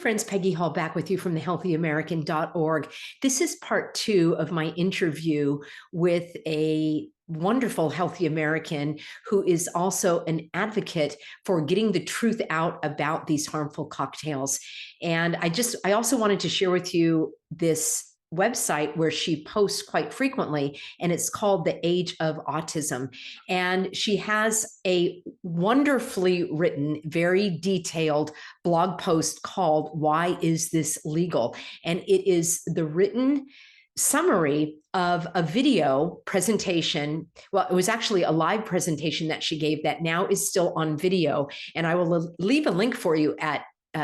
friends, Peggy Hall back with you from thehealthyamerican.org. This is part 2 of my interview with a wonderful healthy American who is also an advocate for getting the truth out about these harmful cocktails. And I also wanted to share with you this website where she posts quite frequently, and it's called The Age of Autism. And she has a wonderfully written, very detailed blog post called Why Is This Legal? And it is the written summary of a video presentation. Well, it was actually a live presentation that she gave that now is still on video. And I will leave a link for you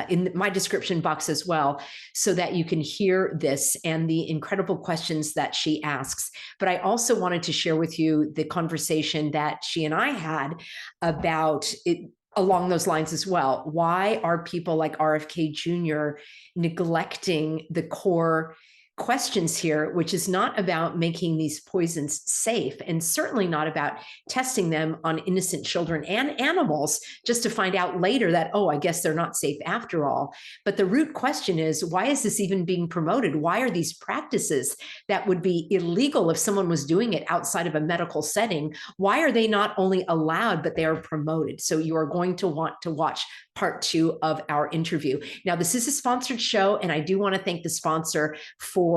in my description box as well, so that you can hear this and the incredible questions that she asks. But I also wanted to share with you the conversation that she and I had about it along those lines as well. Why are people like RFK Jr. neglecting the core questions here, which is not about making these poisons safe, and certainly not about testing them on innocent children and animals just to find out later that, oh, I guess they're not safe after all. But the root question is, why is this even being promoted? Why are these practices that would be illegal if someone was doing it outside of a medical setting? Why are they not only allowed, but they are promoted? So you are going to want to watch part 2 of our interview. Now, this is a sponsored show, and I do want to thank the sponsor for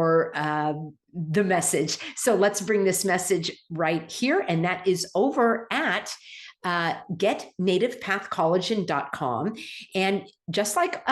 the message. So let's bring this message right here, and that is over at getnativepathcollagen.com. And just like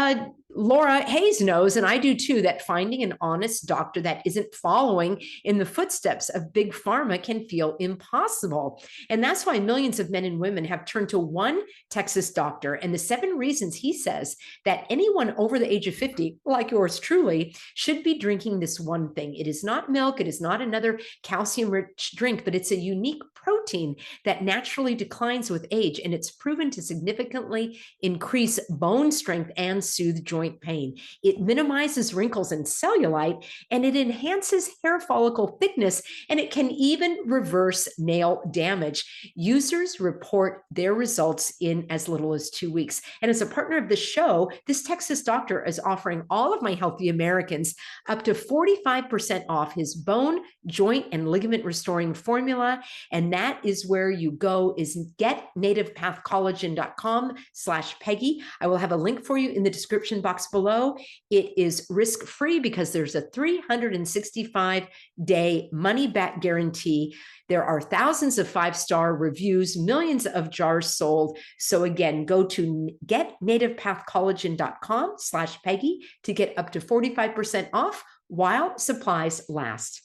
Laura Hayes knows, and I do too, that finding an honest doctor that isn't following in the footsteps of big pharma can feel impossible. And that's why millions of men and women have turned to one Texas doctor. And the 7 reasons he says that anyone over the age of 50, like yours truly, should be drinking this one thing. It is not milk. It is not another calcium-rich drink, but it's a unique protein that naturally declines with age. And it's proven to significantly increase bone strength and soothe joint pain. It minimizes wrinkles and cellulite, and it enhances hair follicle thickness, and it can even reverse nail damage. Users report their results in as little as 2 weeks. And as a partner of the show, this Texas doctor is offering all of my healthy Americans up to 45% off his bone, joint, and ligament restoring formula. And that is where you go, is getnativepathcollagen.com/Peggy. I will have a link for you in the description box below. It is risk-free because there's a 365-day money-back guarantee. There are thousands of 5-star reviews, millions of jars sold. So again, go to getnativepathcollagen.com/Peggy to get up to 45% off while supplies last.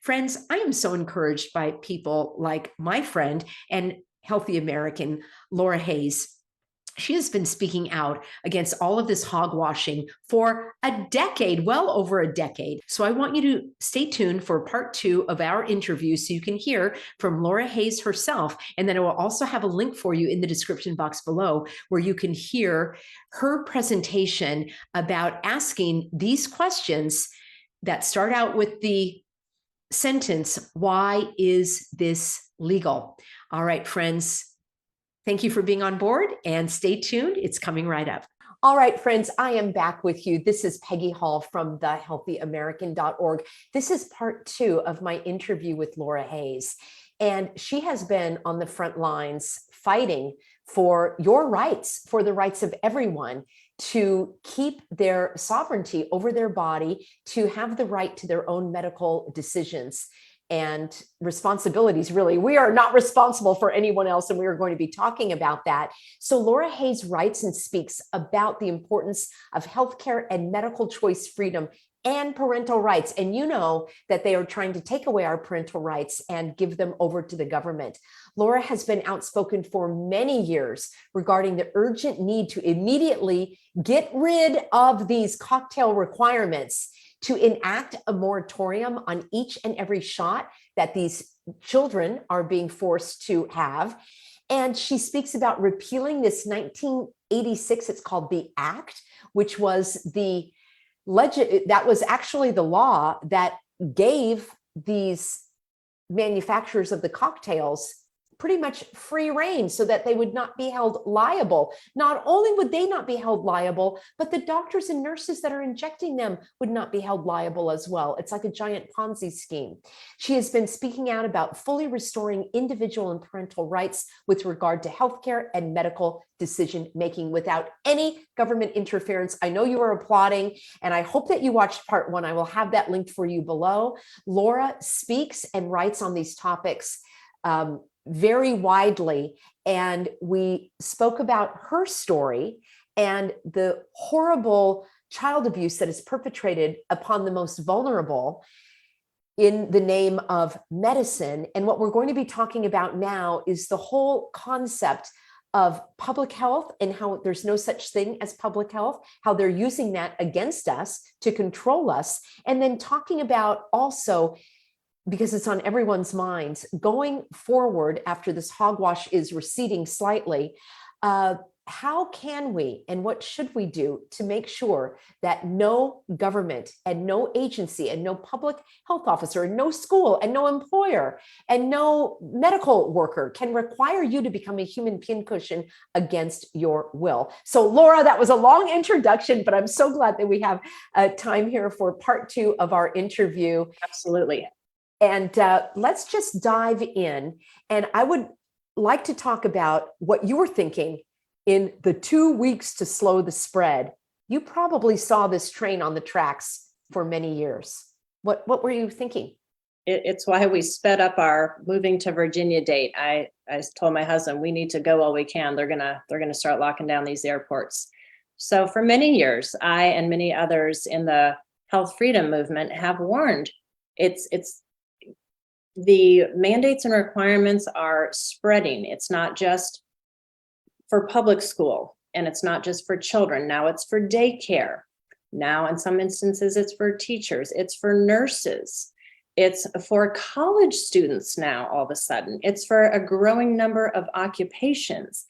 Friends, I am so encouraged by people like my friend and healthy American, Laura Hayes. She has been speaking out against all of this hogwashing for a decade, well over a decade. So I want you to stay tuned for part 2 of our interview so you can hear from Laura Hayes herself. And then I will also have a link for you in the description box below where you can hear her presentation about asking these questions that start out with the sentence, why is this legal? All right, friends. Thank you for being on board, and stay tuned. It's coming right up. All right, friends, I am back with you. This is Peggy Hall from thehealthyamerican.org. This is part 2 of my interview with Laura Hayes. And she has been on the front lines fighting for your rights, for the rights of everyone to keep their sovereignty over their body, to have the right to their own medical decisions and responsibilities. Really, we are not responsible for anyone else, and we are going to be talking about that. So Laura Hayes writes and speaks about the importance of healthcare and medical choice freedom and parental rights. And you know that they are trying to take away our parental rights and give them over to the government. Laura has been outspoken for many years regarding the urgent need to immediately get rid of these cocktail requirements, to enact a moratorium on each and every shot that these children are being forced to have. And she speaks about repealing this 1986, it's called the Act, which was that was actually the law that gave these manufacturers of the cocktails pretty much free reign so that they would not be held liable. Not only would they not be held liable, but the doctors and nurses that are injecting them would not be held liable as well. It's like a giant Ponzi scheme. She has been speaking out about fully restoring individual and parental rights with regard to healthcare and medical decision making without any government interference. I know you are applauding, and I hope that you watched part one. I will have that linked for you below. Laura speaks and writes on these topics very widely, and we spoke about her story and the horrible child abuse that is perpetrated upon the most vulnerable in the name of medicine. And what we're going to be talking about now is the whole concept of public health and how there's no such thing as public health, how they're using that against us to control us, and then talking about also, because it's on everyone's minds, going forward after this hogwash is receding slightly, how can we and what should we do to make sure that no government and no agency and no public health officer and no school and no employer and no medical worker can require you to become a human pincushion against your will? So Laura, that was a long introduction, but I'm so glad that we have time here for part two of our interview. Absolutely. And let's just dive in. And I would like to talk about what you were thinking in the 2 weeks to slow the spread. You probably saw this train on the tracks for many years. What were you thinking? It's why we sped up our moving to Virginia date. I told my husband, we need to go while we can. They're gonna start locking down these airports. So for many years, I and many others in the health freedom movement have warned. It's the mandates and requirements are spreading. It's not just for public school, and it's not just for children. Now it's for daycare. Now, in some instances, it's for teachers, it's for nurses, it's for college students now, all of a sudden. It's for a growing number of occupations.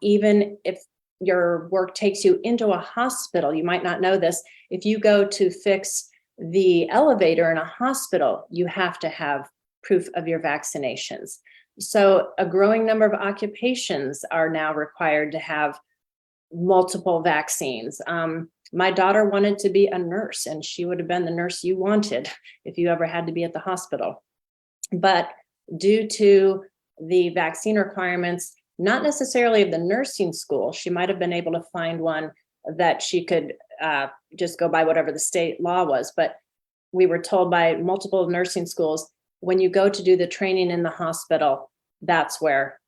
Even if your work takes you into a hospital, you might not know this, if you go to fix the elevator in a hospital, you have to have proof of your vaccinations. So a growing number of occupations are now required to have multiple vaccines. My daughter wanted to be a nurse, and she would have been the nurse you wanted if you ever had to be at the hospital. But due to the vaccine requirements, not necessarily of the nursing school, she might have been able to find one that she could just go by whatever the state law was. But we were told by multiple nursing schools, when you go to do the training in the hospital, that's where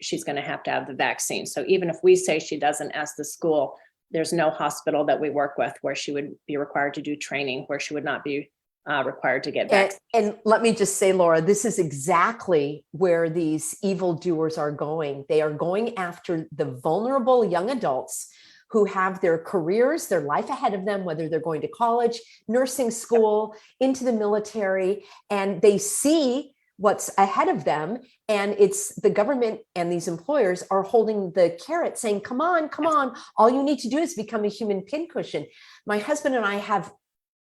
she's going to have the vaccine. So even if we say she doesn't ask the school, there's no hospital that we work with where she would be required to do training, where she would not be required to get vaccinated. And let me just say, Laura, this is exactly where these evildoers are going. They are going after the vulnerable young adults who have their careers, their life ahead of them, whether they're going to college, nursing school, into the military, and they see what's ahead of them. And it's the government and these employers are holding the carrot saying, come on, come on. All you need to do is become a human pincushion. My husband and I have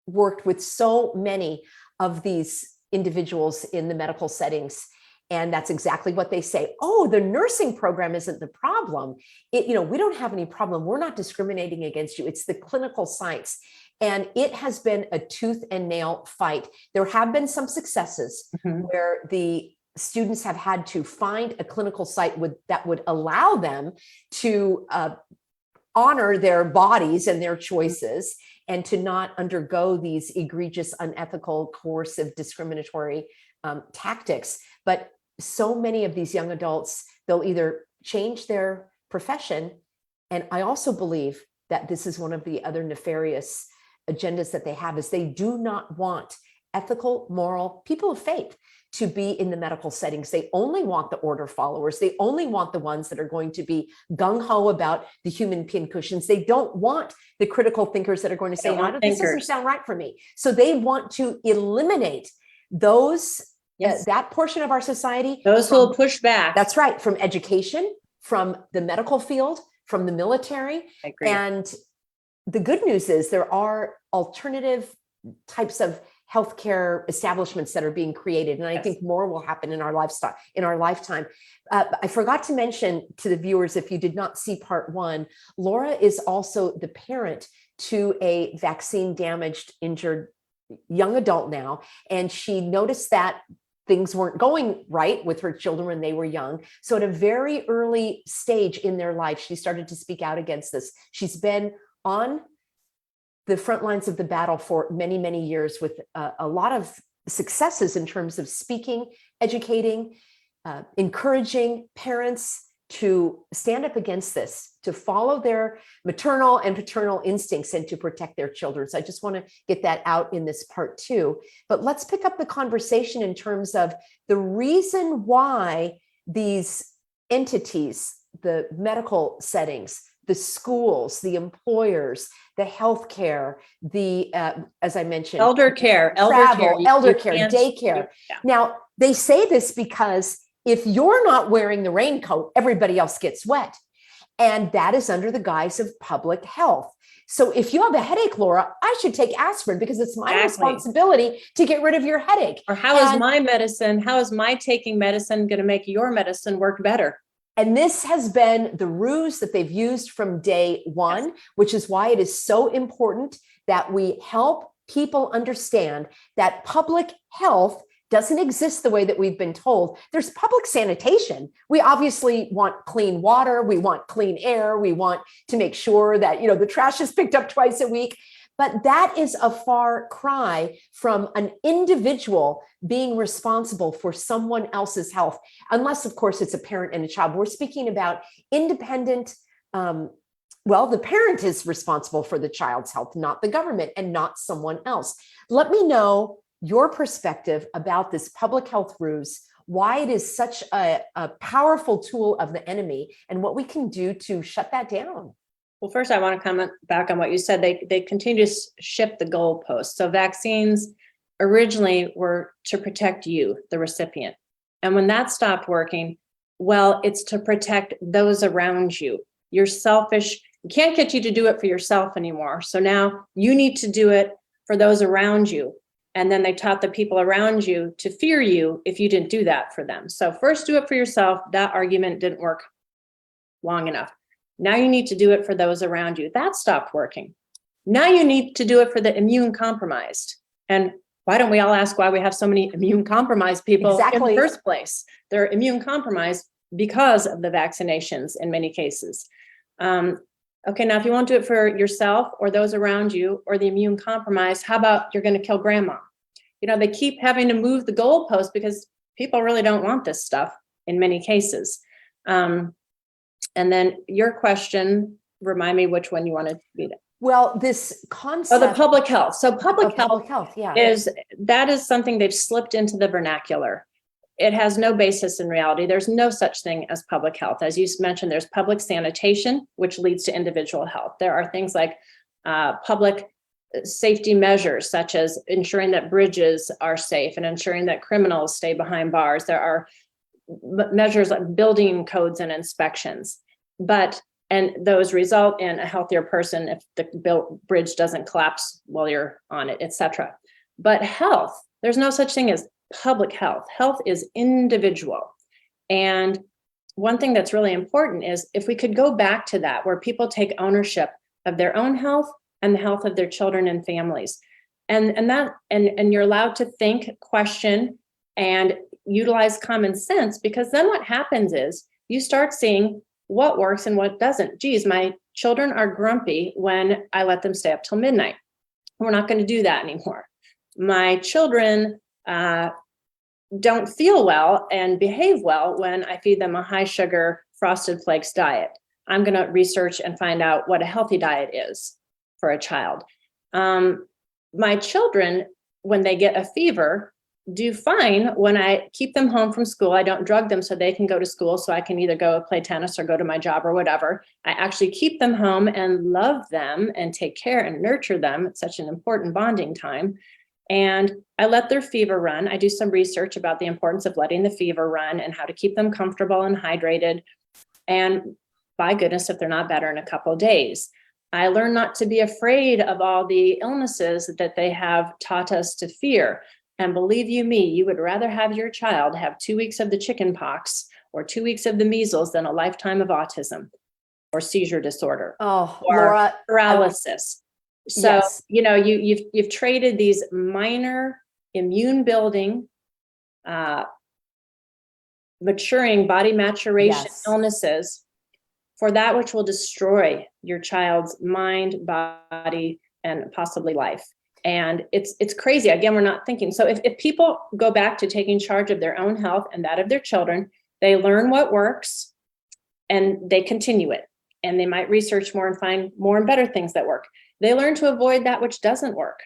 worked with so many of these individuals in the medical settings. And that's exactly what they say. Oh, the nursing program isn't the problem. We don't have any problem. We're not discriminating against you. It's the clinical sites. And it has been a tooth and nail fight. There have been some successes where the students have had to find a clinical site that would allow them to honor their bodies and their choices and to not undergo these egregious, unethical, coercive, discriminatory tactics. But so many of these young adults, they'll either change their profession. And I also believe that this is one of the other nefarious agendas that they have, is they do not want ethical, moral people of faith to be in the medical settings. They only want the order followers. They only want the ones that are going to be gung-ho about the human pincushions. They don't want the critical thinkers that are going to say, no, this doesn't sound right for me. So they want to eliminate those, that portion of our society. Those who will push back. That's right. From education, from the medical field, from the military. I agree. And the good news is there are alternative types of healthcare establishments that are being created. And I think more will happen in our lifetime. I forgot to mention to the viewers, if you did not see part one, Laura is also the parent to a vaccine damaged, injured young adult now. And she noticed that things weren't going right with her children when they were young. So at a very early stage in their life, she started to speak out against this. She's been on the front lines of the battle for many, many years with a lot of successes in terms of speaking, educating, encouraging parents to stand up against this, to follow their maternal and paternal instincts and to protect their children. So I just want to get that out in this part too. But let's pick up the conversation in terms of the reason why these entities, the medical settings, the schools, the employers, the healthcare, the, as I mentioned, elder care, daycare. Yeah. Now, they say this because if you're not wearing the raincoat, everybody else gets wet. And that is under the guise of public health. So if you have a headache, Laura, I should take aspirin because it's my responsibility to get rid of your headache. Or how is my taking medicine going to make your medicine work better? And this has been the ruse that they've used from day one, which is why it is so important that we help people understand that public health doesn't exist the way that we've been told. There's public sanitation. We obviously want clean water. We want clean air. We want to make sure that, the trash is picked up twice a week. But that is a far cry from an individual being responsible for someone else's health, unless, of course, it's a parent and a child. We're speaking about independent. The parent is responsible for the child's health, not the government and not someone else. Let me know your perspective about this public health ruse, why it is such a powerful tool of the enemy, and what we can do to shut that down. Well, first, I want to comment back on what you said. They continue to shift the goalposts. So vaccines originally were to protect you, the recipient. And when that stopped working, well, it's to protect those around you. You're selfish. You can't get you to do it for yourself anymore. So now you need to do it for those around you. And then they taught the people around you to fear you if you didn't do that for them. So first do it for yourself. That argument didn't work long enough. Now you need to do it for those around you. That stopped working. Now you need to do it for the immune compromised. And why don't we all ask why we have so many immune compromised people in the first place? They're immune compromised because of the vaccinations in many cases. Okay, now if you won't do it for yourself or those around you or the immune compromised, how about you're going to kill grandma? They keep having to move the goalpost because people really don't want this stuff in many cases. And then your question, remind me which one you wanted to be. Well, this concept. The public health. So public health yeah. is something they've slipped into the vernacular. It has no basis in reality. There's no such thing as public health. As you mentioned, there's public sanitation, which leads to individual health. There are things like public safety measures, such as ensuring that bridges are safe and ensuring that criminals stay behind bars. There are measures like building codes and inspections, and those result in a healthier person if the bridge doesn't collapse while you're on it, etc. But health, there's no such thing as public health. Health is individual. And one thing that's really important is if we could go back to that, where people take ownership of their own health and the health of their children and families. And you're allowed to think, question, and utilize common sense, because then what happens is you start seeing what works and what doesn't. Geez, my children are grumpy when I let them stay up till midnight. We're not going to do that anymore. My children don't feel well and behave well when I feed them a high sugar Frosted Flakes diet. I'm going to research and find out what a healthy diet is for a child. My children, when they get a fever, do fine when I keep them home from school. I don't drug them so they can go to school, so I can either go play tennis or go to my job or whatever. I actually keep them home and love them and take care and nurture them. It's such an important bonding time. And I let their fever run. I do some research about the importance of letting the fever run and how to keep them comfortable and hydrated. And by goodness, if they're not better in a couple of days. I learned not to be afraid of all the illnesses that they have taught us to fear. And believe you me, you would rather have your child have 2 weeks of the chicken pox or 2 weeks of the measles than a lifetime of autism or seizure disorder Oh, or Laura, paralysis. So, yes. you've traded these minor immune building, maturing body maturation Yes. illnesses for that which will destroy your child's mind, body, and possibly life. And it's crazy. Again, we're not thinking. So if people go back to taking charge of their own health and that of their children, they learn what works and they continue it. And they might research more and find more and better things that work. They learn to avoid that which doesn't work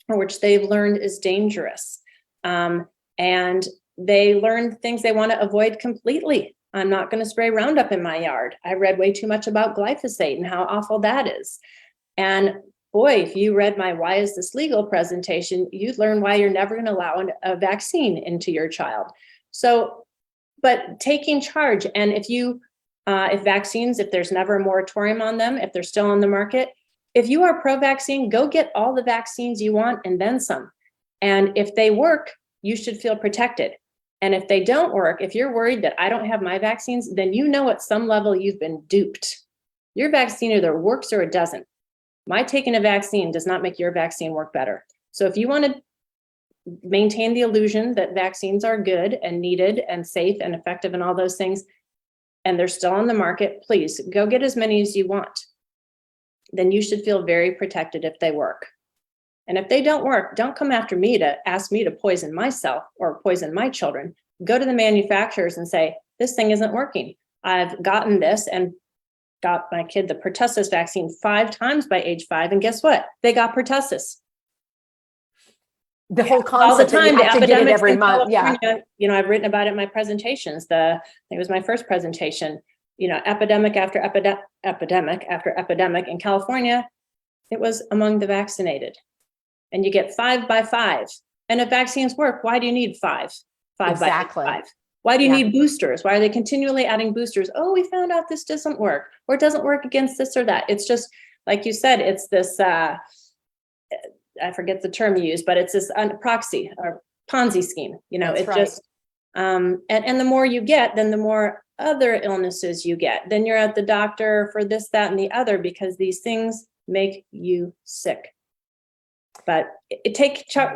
or which they've learned is dangerous. And they learn things they want to avoid completely. I'm not going to spray Roundup in my yard. I read way too much about glyphosate and how awful that is. And boy, if you read my Why Is This Legal presentation, you'd learn why you're never going to allow a vaccine into your child. So, but taking charge, and if vaccines, if there's never a moratorium on them, if they're still on the market, if you are pro-vaccine, go get all the vaccines you want and then some. And if they work, you should feel protected. And if they don't work, if you're worried that I don't have my vaccines, then you know at some level you've been duped. Your vaccine either works or it doesn't. My taking a vaccine does not make your vaccine work better. So if you want to maintain the illusion that vaccines are good and needed and safe and effective and all those things, and they're still on the market, please go get as many as you want. Then you should feel very protected if they work. And if they don't work, don't come after me to ask me to poison myself or poison my children. Go to the manufacturers and say, this thing isn't working. I've gotten this and got my kid the pertussis vaccine 5 times by age 5. And guess what? They got pertussis. The whole All the concept that time, you the have to get it epidemics every in month. Yeah. California, I've written about it in my presentations. I think it was my first presentation, epidemic after epidemic after epidemic in California, it was among the vaccinated. And you get 5 by 5. And if vaccines work, why do you need 5? 5 Exactly. by 5. Why do you need boosters? Why are they continually adding boosters? Oh, we found out this doesn't work, or it doesn't work against this or that. It's just, like you said, it's this, I forget the term you use, but it's this proxy or Ponzi scheme. That's It right. just, and the more you get, then the more other illnesses you get. Then you're at the doctor for this, that, and the other, because these things make you sick. But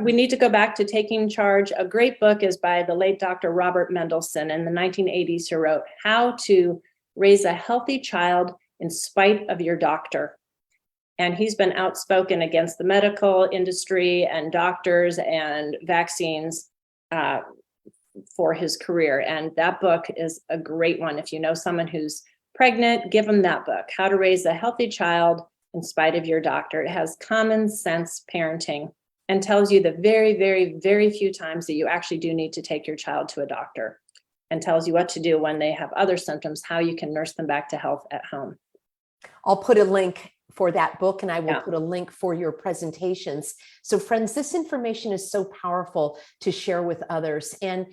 we need to go back to taking charge. A great book is by the late Dr. Robert Mendelsohn in the 1980s, who wrote How to Raise a Healthy Child in Spite of Your Doctor. And he's been outspoken against the medical industry and doctors and vaccines for his career. And that book is a great one. If you know someone who's pregnant, give them that book, How to Raise a Healthy Child in Spite of Your Doctor. It has common sense parenting and tells you the very, very, very few times that you actually do need to take your child to a doctor, and tells you what to do when they have other symptoms, how you can nurse them back to health at home. I'll put a link for that book, and I will put a link for your presentations. So friends, this information is so powerful to share with others. And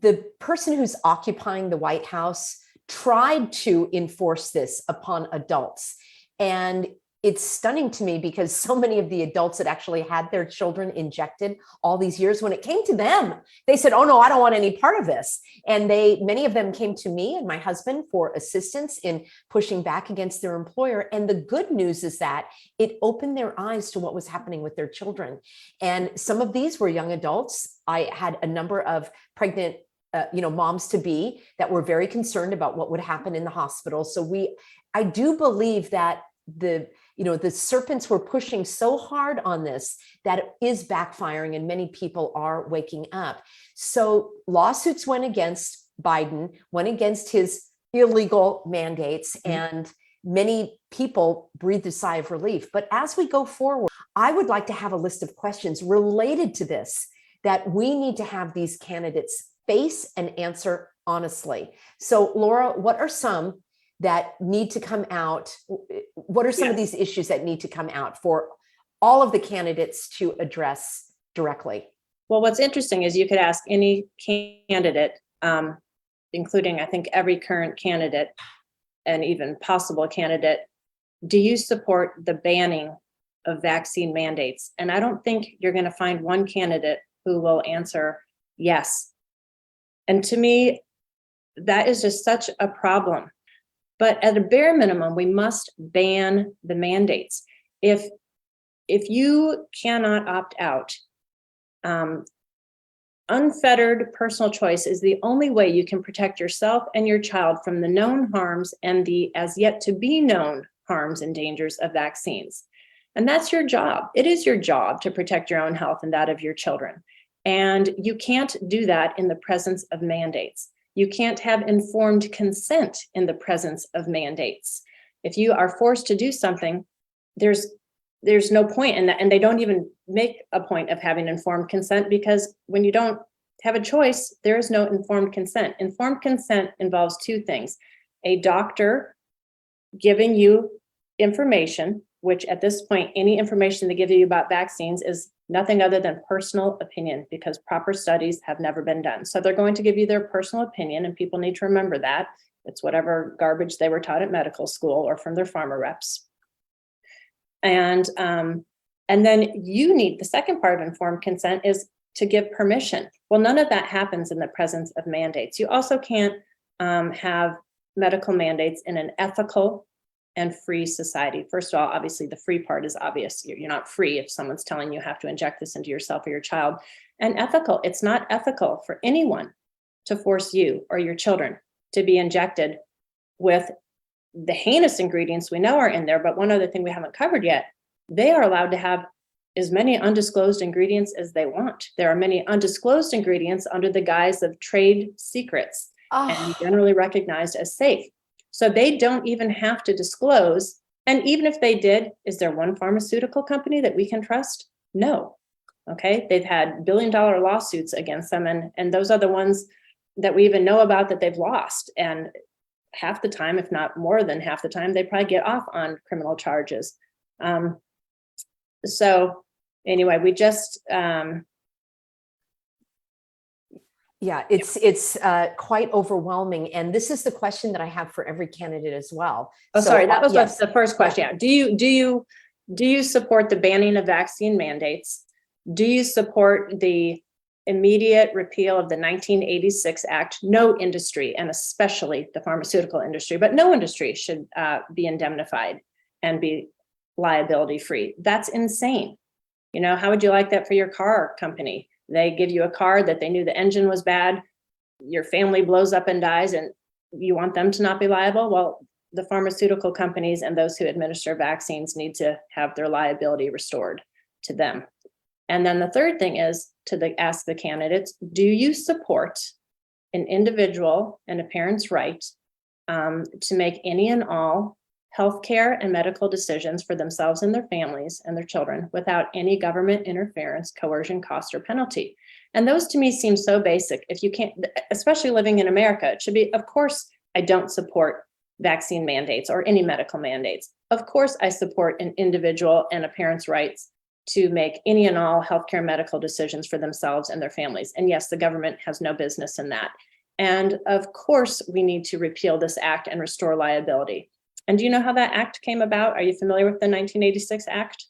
the person who's occupying the White House tried to enforce this upon adults. And it's stunning to me because so many of the adults that actually had their children injected all these years, when it came to them, they said, oh no, I don't want any part of this. And many of them came to me and my husband for assistance in pushing back against their employer. And the good news is that it opened their eyes to what was happening with their children. And some of these were young adults. I had a number of pregnant moms to be that were very concerned about what would happen in the hospital. So I do believe that the serpents were pushing so hard on this that it is backfiring, and many people are waking up. So lawsuits went against Biden, went against his illegal mandates, and many people breathed a sigh of relief. But as we go forward, I would like to have a list of questions related to this that we need to have these candidates face and answer honestly. So Laura, what are some that need to come out? What are some of these issues that need to come out for all of the candidates to address directly? Well, what's interesting is you could ask any candidate, including I think every current candidate and even possible candidate, do you support the banning of vaccine mandates? And I don't think you're going to find one candidate who will answer yes. And to me, that is just such a problem. But at a bare minimum, we must ban the mandates. If you cannot opt out, unfettered personal choice is the only way you can protect yourself and your child from the known harms and the as yet to be known harms and dangers of vaccines. And that's your job. It is your job to protect your own health and that of your children. And you can't do that in the presence of mandates. You can't have informed consent in the presence of mandates. If you are forced to do something, there's no point in that. And they don't even make a point of having informed consent, because when you don't have a choice, there is no informed consent. Informed consent involves two things: a doctor giving you information, which at this point, any information they give you about vaccines is nothing other than personal opinion, because proper studies have never been done. So they're going to give you their personal opinion, and people need to remember that. It's whatever garbage they were taught at medical school or from their pharma reps. And then you need, the second part of informed consent is to give permission. Well, none of that happens in the presence of mandates. You also can't have medical mandates in an ethical and free society. First of all, obviously the free part is obvious. You're not free if someone's telling you have to inject this into yourself or your child. And ethical, it's not ethical for anyone to force you or your children to be injected with the heinous ingredients we know are in there. But one other thing we haven't covered yet, they are allowed to have as many undisclosed ingredients as they want. There are many undisclosed ingredients under the guise of trade secrets and generally recognized as safe. So they don't even have to disclose. And even if they did, is there one pharmaceutical company that we can trust? No. Okay. They've had billion-dollar lawsuits against them. And those are the ones that we even know about that they've lost. And half the time, if not more than half the time, they probably get off on criminal charges. So anyway, we just, yeah, it's quite overwhelming. And this is the question that I have for every candidate as well. Oh, So, sorry, that was yes. the first question. Yeah. Do you support the banning of vaccine mandates? Do you support the immediate repeal of the 1986 Act? No industry, and especially the pharmaceutical industry, but no industry should be indemnified and be liability free. That's insane. You know, how would you like that for your car company? They give you a car that they knew the engine was bad, your family blows up and dies, and you want them to not be liable? Well, the pharmaceutical companies and those who administer vaccines need to have their liability restored to them. And then the third thing is to ask the candidates, do you support an individual and a parent's right to make any and all healthcare and medical decisions for themselves and their families and their children without any government interference, coercion, cost, or penalty? And those to me seem so basic. If you can't, especially living in America, it should be, of course, I don't support vaccine mandates or any medical mandates. Of course, I support an individual and a parent's rights to make any and all healthcare medical decisions for themselves and their families. And yes, the government has no business in that. And of course, we need to repeal this act and restore liability. And do you know how that act came about? Are you familiar with the 1986 Act?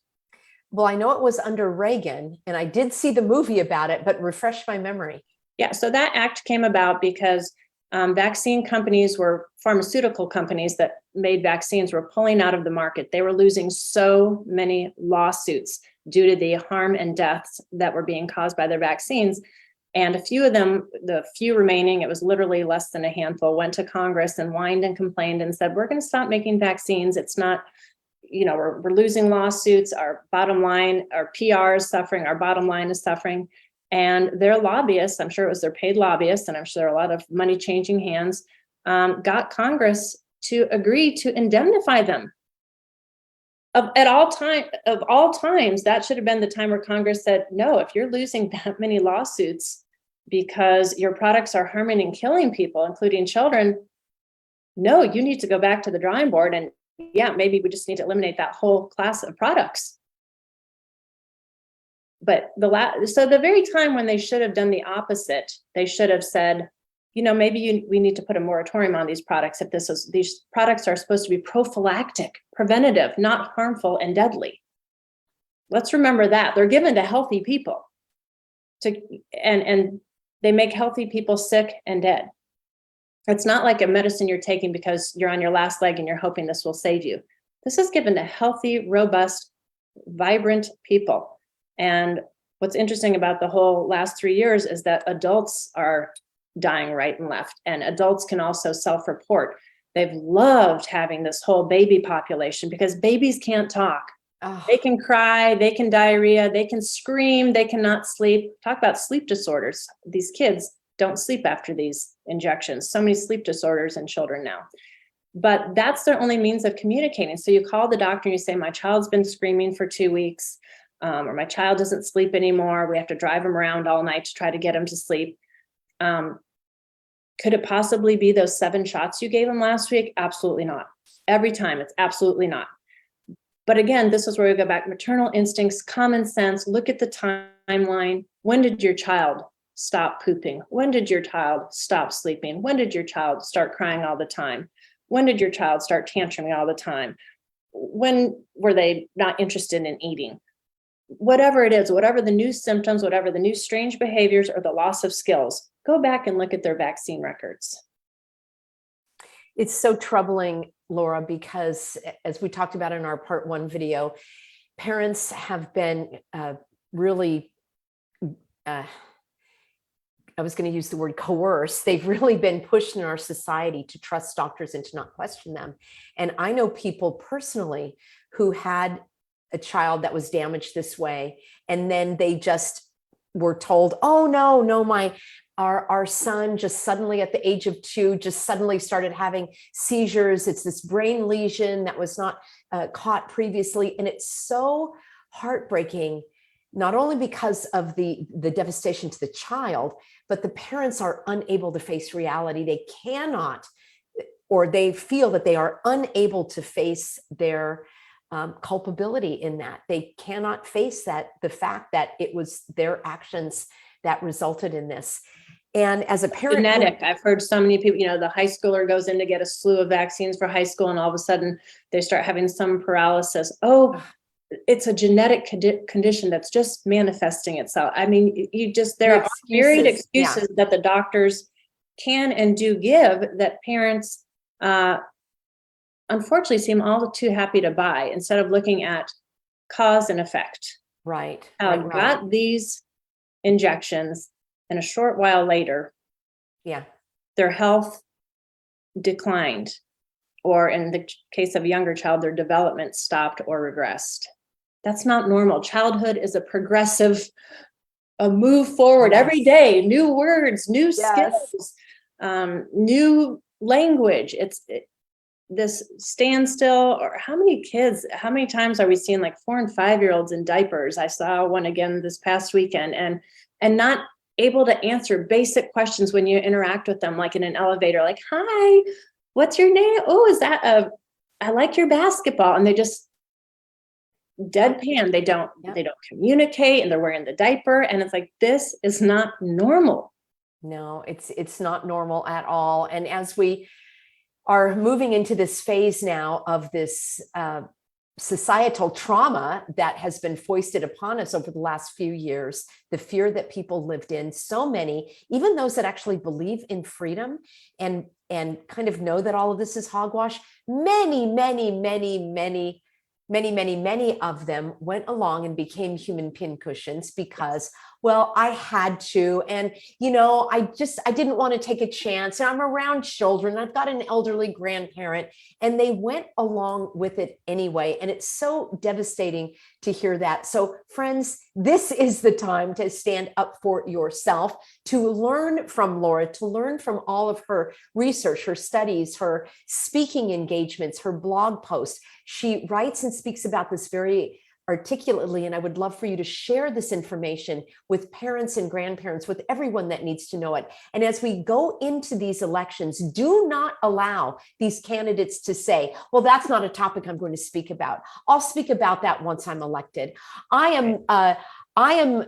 Well, I know it was under Reagan, and I did see the movie about it, but refresh my memory. Yeah, so that act came about because vaccine companies pharmaceutical companies that made vaccines were pulling out of the market. They were losing so many lawsuits due to the harm and deaths that were being caused by their vaccines. And a few of them, the few remaining, it was literally less than a handful, went to Congress and whined and complained and said, we're going to stop making vaccines. It's not, you know, we're losing lawsuits. Our bottom line, our PR is suffering. Our bottom line is suffering. And their lobbyists, I'm sure it was their paid lobbyists, and I'm sure there are a lot of money changing hands, got Congress to agree to indemnify them. Of all times, that should have been the time where Congress said, no, if you're losing that many lawsuits because your products are harming and killing people, including children, no, you need to go back to the drawing board. And yeah, maybe we just need to eliminate that whole class of products. But so the very time when they should have done the opposite, they should have said, maybe we need to put a moratorium on these products if these products are supposed to be prophylactic, preventative, not harmful and deadly. Let's remember that they're given to healthy people and they make healthy people sick and dead. It's not like a medicine you're taking because you're on your last leg and you're hoping this will save you. This is given to healthy, robust, vibrant people. And what's interesting about the whole last 3 years is that adults are dying right and left, and adults can also self-report. They've loved having this whole baby population because babies can't talk. Oh. They can cry, they can diarrhea, they can scream, they cannot sleep. Talk about sleep disorders. These kids don't sleep after these injections. So many sleep disorders in children now. But that's their only means of communicating. So you call the doctor and you say, my child's been screaming for 2 weeks, or my child doesn't sleep anymore. We have to drive him around all night to try to get him to sleep. Could it possibly be those 7 shots you gave him last week? Absolutely not. Every time, it's absolutely not. But again, this is where we go back, maternal instincts, common sense, look at the timeline. When did your child stop pooping? When did your child stop sleeping? When did your child start crying all the time? When did your child start tantruming all the time? When were they not interested in eating? Whatever it is, whatever the new symptoms, whatever the new strange behaviors or the loss of skills, go back and look at their vaccine records. It's so troubling, Laura, because as we talked about in our part 1 video, parents have been really, I was going to use the word coerce. They've really been pushed in our society to trust doctors and to not question them. And I know people personally who had a child that was damaged this way, and then they just were told, oh no, our son just suddenly at the age of 2 just suddenly started having seizures. It's this brain lesion that was not caught previously. And it's so heartbreaking, not only because of the devastation to the child, but the parents are unable to face reality. They cannot, or they feel that they are unable to face their culpability in that. They cannot face the fact that it was their actions that resulted in this. And as a parent, genetic, I've heard so many people, the high schooler goes in to get a slew of vaccines for high school, and all of a sudden they start having some paralysis. Oh, it's a genetic condition that's just manifesting itself. I mean, there are myriad excuses that the doctors can and do give that parents, unfortunately, seem all too happy to buy instead of looking at cause and effect. Right. Got these injections, and a short while later, their health declined, or in the case of a younger child, their development stopped or regressed. That's not normal. Childhood is a progressive, a move forward every day, new words, new skills, new language. This standstill, or how many times are we seeing like 4 and 5-year-olds in diapers? I saw one again this past weekend, and not able to answer basic questions when you interact with them, like in an elevator, like, hi, what's your name? Oh, is that I like your basketball. And they just deadpan. They don't communicate, and they're wearing the diaper. And it's like, this is not normal. No, it's not normal at all. And as we are moving into this phase now of this societal trauma that has been foisted upon us over the last few years, the fear that people lived in, so many, even those that actually believe in freedom and kind of know that all of this is hogwash, many of them went along and became human pincushions because, well, I had to, and I didn't want to take a chance, and I'm around children, I've got an elderly grandparent, and they went along with it anyway. And it's so devastating to hear that. So friends, this is the time to stand up for yourself, to learn from Laura, to learn from all of her research, her studies, her speaking engagements, her blog posts. She writes and speaks about this very articulately, and I would love for you to share this information with parents and grandparents, with everyone that needs to know it. And as we go into these elections, do not allow these candidates to say, well, that's not a topic I'm going to speak about. I'll speak about that once I'm elected. I am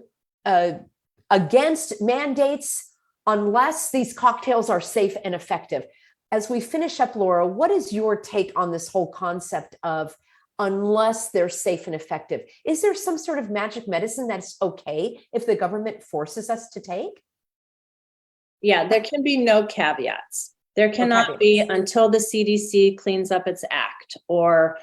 against mandates unless these cocktails are safe and effective. As we finish up, Laura, what is your take on this whole concept of unless they're safe and effective? Is there some sort of magic medicine that's okay if the government forces us to take? Yeah, there can be no caveats. There cannot be until the CDC cleans up its act, or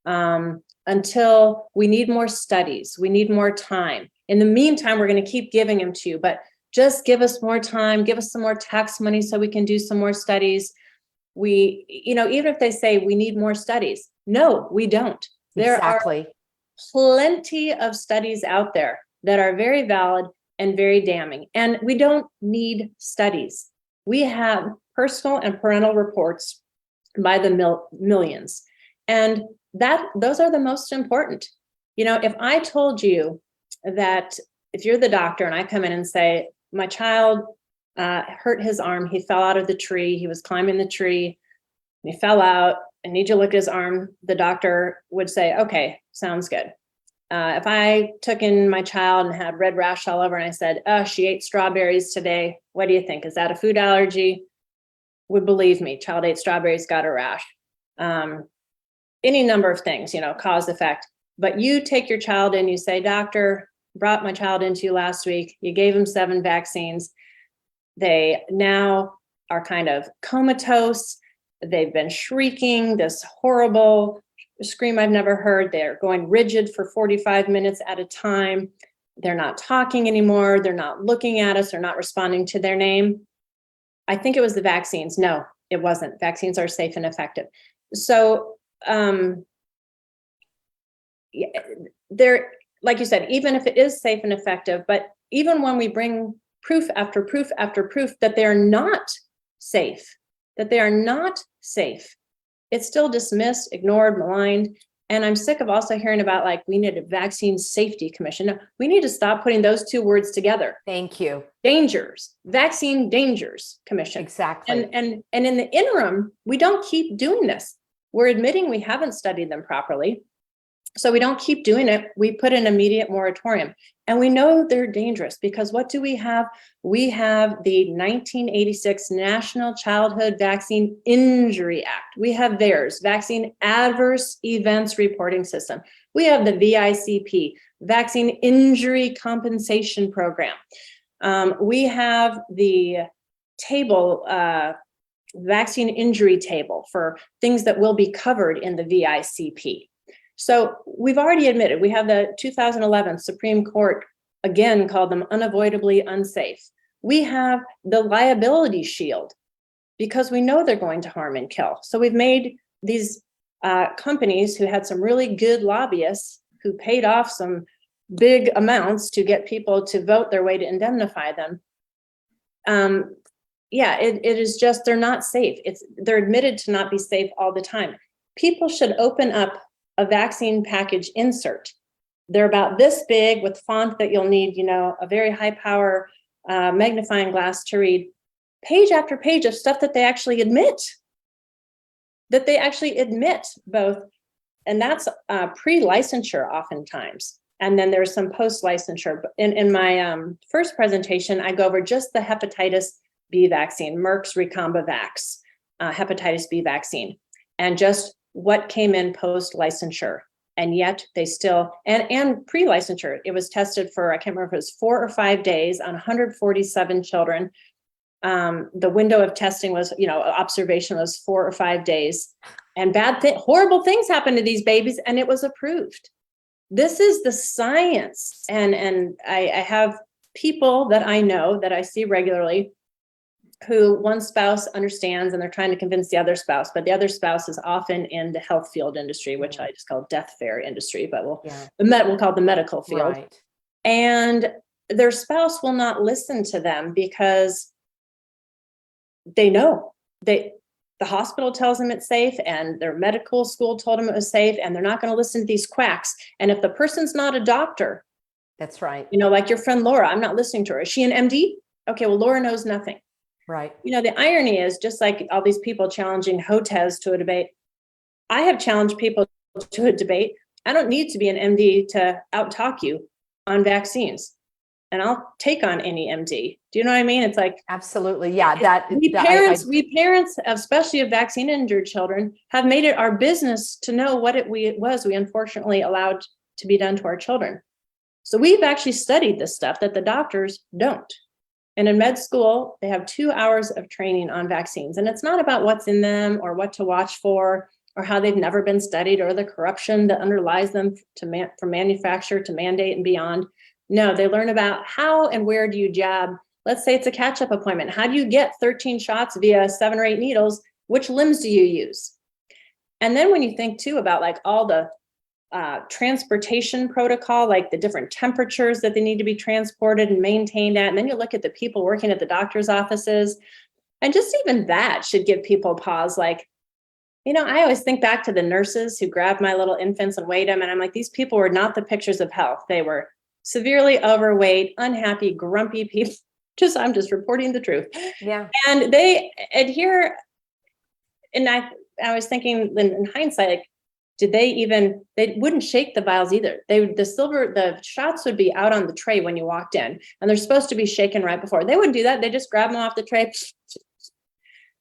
until we need more studies, we need more time. In the meantime, we're going to keep giving them to you, but just give us more time, give us some more tax money so we can do some more studies. We, even if they say we need more studies, no, we don't. There are plenty of studies out there that are very valid and very damning, and we don't need studies. We have personal and parental reports by the millions, and those are the most important. If I told you that, if you're the doctor and I come in and say, my child hurt his arm, he fell out of the tree, he was climbing the tree, he fell out, I need you to look at his arm, the doctor would say, okay, sounds good. If I took in my child and had red rash all over and I said, oh, she ate strawberries today, what do you think? Is that a food allergy? Would believe me, child ate strawberries, got a rash. Any number of things, cause effect. But you take your child in, you say, doctor, brought my child into you last week, you gave him 7 vaccines. They now are kind of comatose. They've been shrieking this horrible scream I've never heard. They're going rigid for 45 minutes at a time. They're not talking anymore. They're not looking at us. They're not responding to their name. I think it was the vaccines. No, it wasn't. Vaccines are safe and effective. So they're, like you said, even if it is safe and effective, but even when we bring proof after proof after proof that they're not safe, it's still dismissed, ignored, maligned. And I'm sick of also hearing about, like, we need a vaccine safety commission. No, we need to stop putting those two words together. Thank you. Dangers, vaccine dangers commission. Exactly. And in the interim, we don't keep doing this. We're admitting we haven't studied them properly. So we don't keep doing it. We put an immediate moratorium, and we know they're dangerous because what do we have? We have the 1986 National Childhood Vaccine Injury Act. We have theirs, Vaccine Adverse Events Reporting System. We have the VICP, Vaccine Injury Compensation Program. We have the table, vaccine injury table for things that will be covered in the VICP. So we've already admitted, we have the 2011 Supreme Court, again, called them unavoidably unsafe. We have the liability shield because we know they're going to harm and kill. So we've made these companies who had some really good lobbyists who paid off some big amounts to get people to vote their way to indemnify them. It is just, they're not safe. They're admitted to not be safe all the time. People should open up a vaccine package insert. They're about this big with font that you'll need, a very high power magnifying glass to read page after page of stuff that they actually admit. Both, and that's pre-licensure oftentimes. And then there's some post-licensure. In my first presentation, I go over just the hepatitis B vaccine, Merck's Recombavax hepatitis B vaccine, and just what came in post-licensure. And yet they still, and pre-licensure, it was tested for, I can't remember if it was 4 or 5 days on 147 children. The window of testing was, observation was 4 or 5 days, and horrible things happened to these babies, and it was approved. This is the science. And I have people that I know that I see regularly who one spouse understands and they're trying to convince the other spouse, but the other spouse is often in the health field industry, which I just call death fair industry, but we'll call it the medical field. Right. And their spouse will not listen to them because they know the hospital tells them it's safe and their medical school told them it was safe, and they're not going to listen to these quacks. And if the person's not a doctor, that's right. Like your friend Laura, I'm not listening to her. Is she an MD? Okay, well, Laura knows nothing. Right. The irony is, just like all these people challenging HOTES to a debate, I have challenged people to a debate. I don't need to be an MD to out-talk you on vaccines. and I'll take on any MD. Do you know what I mean? It's like, absolutely. Yeah. we parents, especially of vaccine injured children, have made it our business to know what it was we unfortunately allowed to be done to our children. So we've actually studied this stuff that the doctors don't. And in med school, they have 2 hours of training on vaccines. And it's not about what's in them or what to watch for or how they've never been studied or the corruption that underlies them from manufacture to mandate and beyond. No, they learn about how and where do you jab. Let's say it's a catch-up appointment. How do you get 13 shots via 7 or 8 needles? Which limbs do you use? And then when you think too about like all the transportation protocol, like the different temperatures that they need to be transported and maintained at, and then you look at the people working at the doctor's offices, and just even that should give people pause. Like, I always think back to the nurses who grabbed my little infants and weighed them, and I'm like, these people were not the pictures of health. They were severely overweight, unhappy, grumpy people. I'm just reporting the truth. Yeah. And they adhere. And I was thinking in hindsight, like, they wouldn't shake the vials either. The shots would be out on the tray when you walked in, and they're supposed to be shaken right before. They wouldn't do that. They just grab them off the tray.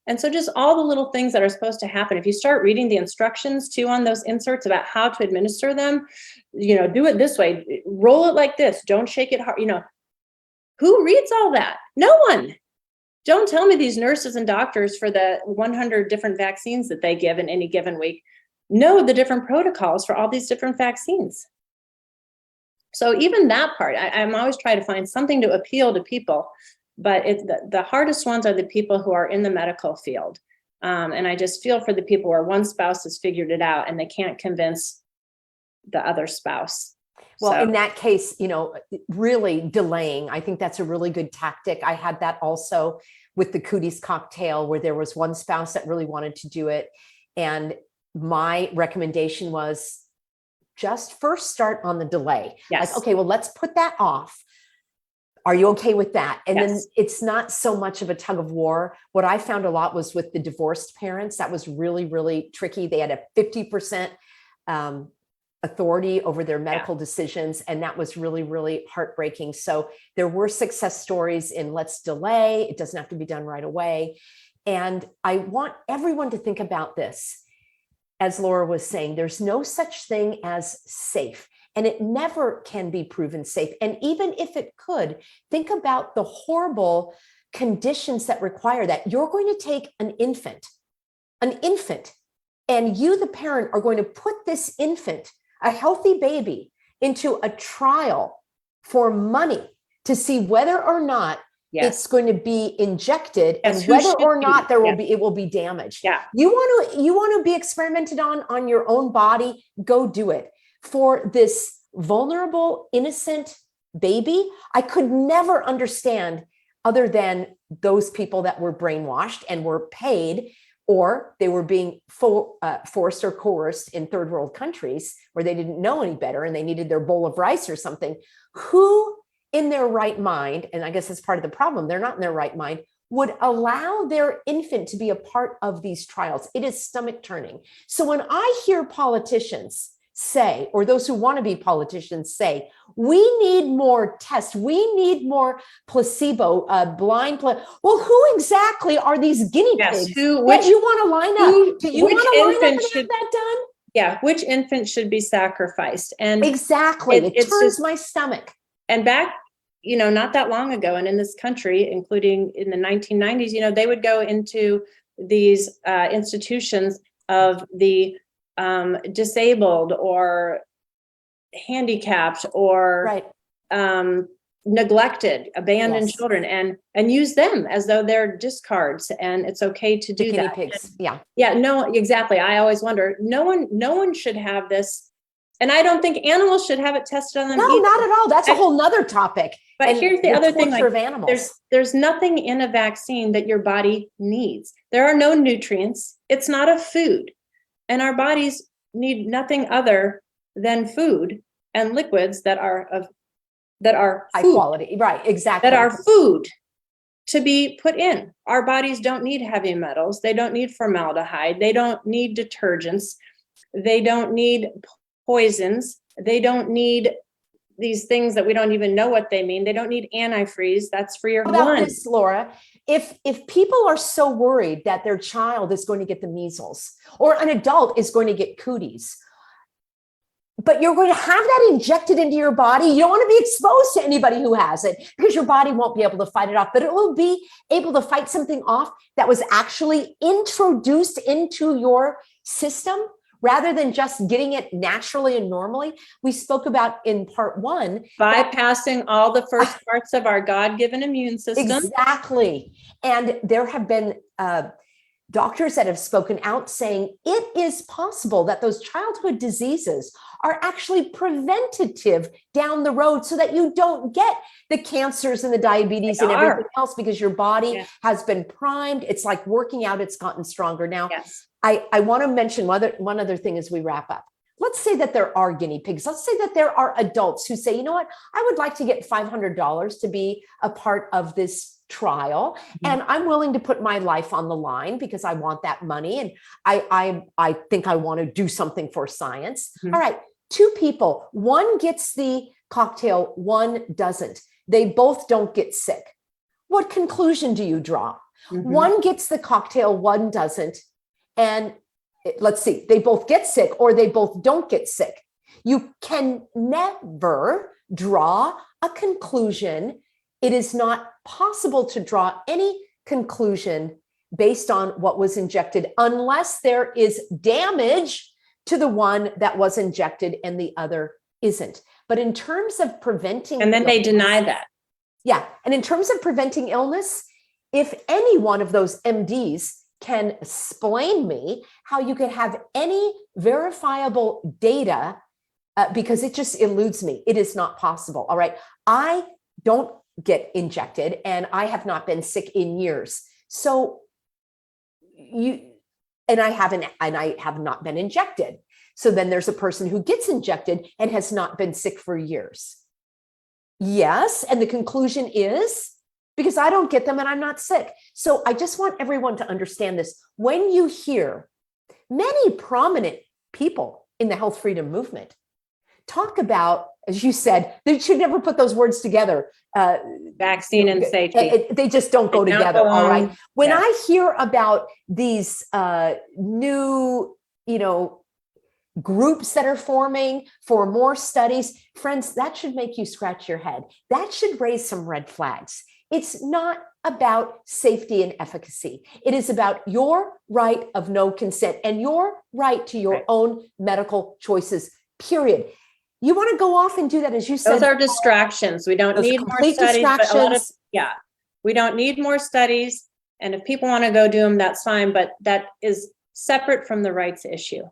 And so just all the little things that are supposed to happen. If you start reading the instructions too on those inserts about how to administer them, do it this way, roll it like this, don't shake it hard. Who reads all that? No one. Don't tell me these nurses and doctors for the 100 different vaccines that they give in any given week know the different protocols for all these different vaccines. So even that part, I'm always trying to find something to appeal to people, but the hardest ones are the people who are in the medical field. And I just feel for the people where one spouse has figured it out and they can't convince the other spouse. Well, in that case, really delaying, I think that's a really good tactic. I had that also with the cooties cocktail, where there was one spouse that really wanted to do it. And my recommendation was just first start on the delay. Yes. Like, okay, well, let's put that off. Are you okay with that? And Yes. then it's not so much of a tug of war. What I found a lot was with the divorced parents. That was really, really tricky. They had a 50% authority over their medical decisions. And that was really, really heartbreaking. So there were success stories in let's delay. It doesn't have to be done right away. And I want everyone to think about this. As Laura was saying, there's no such thing as safe, and it never can be proven safe. And even if it could, think about the horrible conditions that require that. You're going to take an infant, and you, the parent, are going to put this infant, a healthy baby, into a trial for money to see whether or not it's going to be injected, and whether or not it will be damaged. Yeah. You want to be experimented on your own body, go do it. For this vulnerable, innocent baby, I could never understand, other than those people that were brainwashed and were paid, or they were being forced or coerced in third world countries where they didn't know any better and they needed their bowl of rice or something. Who in their right mind, and I guess that's part of the problem, they're not in their right mind, would allow their infant to be a part of these trials? It is stomach turning. So when I hear politicians say, or those who want to be politicians say, we need more tests, we need more placebo, well, who exactly are these guinea pigs that you want to line up? Do you want to line up and have that done? Yeah, which infant should be sacrificed? And exactly, it turns my stomach. And back, not that long ago, and in this country, including in the 1990s, they would go into these institutions of the disabled or handicapped or neglected, abandoned children, and use them as though they're discards, and it's okay to do that. Guinea pigs. No, exactly. I always wonder. No one should have this. And I don't think animals should have it tested on them. No, either. Not at all. That's a whole nother topic. But here's the other thing: of animals. There's nothing in a vaccine that your body needs. There are no nutrients. It's not a food, and our bodies need nothing other than food and liquids that are high quality. Right? Exactly. That are food to be put in. Our bodies don't need heavy metals. They don't need formaldehyde. They don't need detergents. They don't need poisons. They don't need these things that we don't even know what they mean. They don't need antifreeze. That's for your How about one. this, Laura? If people are so worried that their child is going to get the measles or an adult is going to get cooties, but you're going to have that injected into your body, you don't want to be exposed to anybody who has it because your body won't be able to fight it off, but it will be able to fight something off that was actually introduced into your system rather than just getting it naturally and normally. We spoke about in part one. Bypassing all the first parts of our God-given immune system. Exactly. And there have been doctors that have spoken out saying it is possible that those childhood diseases are actually preventative down the road so that you don't get the cancers and the diabetes and everything else because your body has been primed. It's like working out, it's gotten stronger. Now, I want to mention one other thing as we wrap up. Let's say that there are guinea pigs. Let's say that there are adults who say, you know what, I would like to get $500 to be a part of this trial. And I'm willing to put my life on the line because I want that money. And I think I want to do something for science. All right. Two people, one gets the cocktail, one doesn't. They both don't get sick. What conclusion do you draw? One gets the cocktail, one doesn't. And let's see, they both get sick or they both don't get sick. You can never draw a conclusion. It is not possible to draw any conclusion based on what was injected unless there is damage to the one that was injected and the other isn't. But in terms of preventing— And then they deny that. Yeah. And in terms of preventing illness, if any one of those MDs can explain me how you could have any verifiable data, because it just eludes me. It is not possible. All right. I don't get injected and I have not been sick in years. So I have not been injected. So then there's a person who gets injected and has not been sick for years. Yes. And the conclusion is because I don't get them and I'm not sick. So I just want everyone to understand this. When you hear many prominent people in the health freedom movement talk about, as you said, they should never put those words together. Vaccine and safety. They just don't go together. All right. When I hear about these new, groups that are forming for more studies, friends, that should make you scratch your head. That should raise some red flags. It's not about safety and efficacy. It is about your right of no consent and your right to your own medical choices, period. You want to go off and do that, as you said. Those are distractions. We don't need more studies. But a lot of, we don't need more studies. And if people want to go do them, that's fine. But that is separate from the rights issue.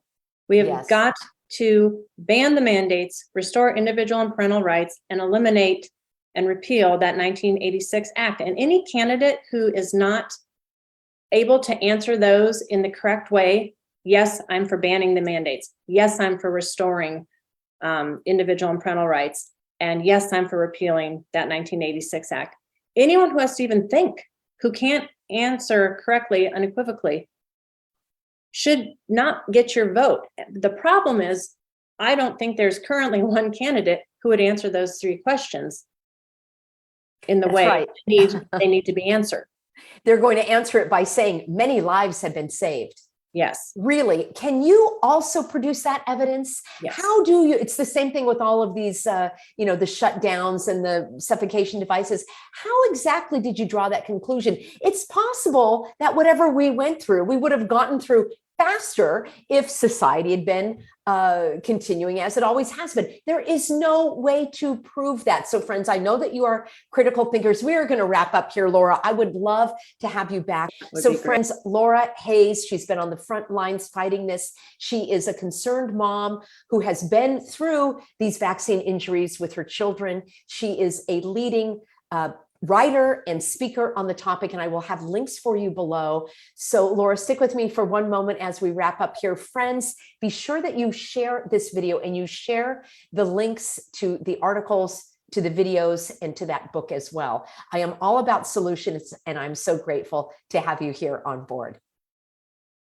We have got to ban the mandates, restore individual and parental rights, and eliminate and repeal that 1986 Act. And any candidate who is not able to answer those in the correct way, yes, I'm for banning the mandates. Yes, I'm for restoring individual and parental rights. And yes, I'm for repealing that 1986 Act. Anyone who has to even think, who can't answer correctly, unequivocally, should not get your vote. The problem is, I don't think there's currently one candidate who would answer those three questions in the way they need to be answered. They're going to answer it by saying many lives have been saved. Yes. Really? Can you also produce that evidence? Yes. How do you? It's the same thing with all of these, the shutdowns and the suffocation devices. How exactly did you draw that conclusion? It's possible that whatever we went through, we would have gotten through faster if society had been continuing as it always has been. There is no way to prove that. So friends, I know that you are critical thinkers. We are going to wrap up here, Laura. I would love to have you back. So friends, Laura Hayes, she's been on the front lines fighting this. She is a concerned mom who has been through these vaccine injuries with her children. She is a leading writer and speaker on the topic, and I will have links for you below. So Laura, stick with me for one moment as we wrap up here. Friends, be sure that you share this video and you share the links to the articles, to the videos, and to that book as well. I am all about solutions, and I'm so grateful to have you here on board.